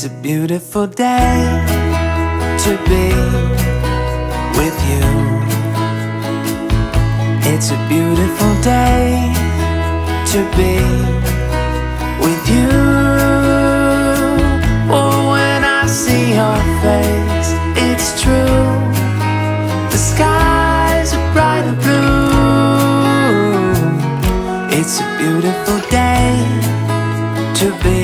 It's a beautiful day to be with you. It's a beautiful day to be with you. Oh, when I see your face, it's true. The skies are bright and blue. It's a beautiful day to be